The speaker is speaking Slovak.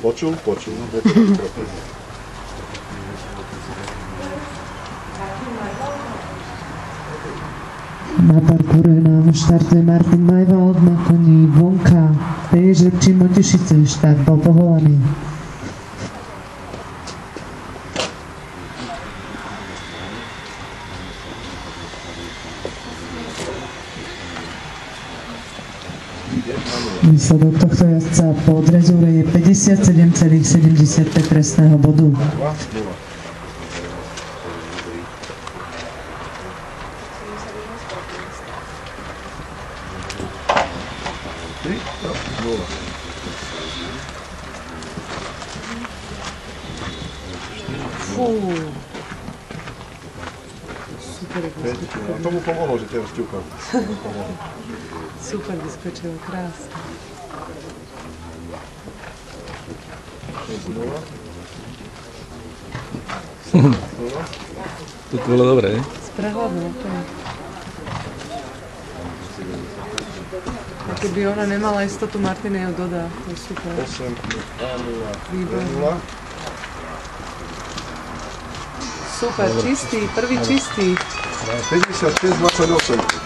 Počul? Počul. Na parkoure nám štartuje Martin Majvald na koni Vonka. PŽ Lepčín Motešice, štart bol povolaný. Výsledok tohto jazdca po drezúre je 57,75 trestného bodu. Super vyskočil. Tomu pomohlo, že ťa šťukal. Super vyskočil, krásne. To bolo dobré, ne? Sprehľadno, úplne. A keby ona nemala istotu, Martin ju dodá. To je super. 8, 2, 0, Výborné. Super, čistý, prvý čistý. 56, 28.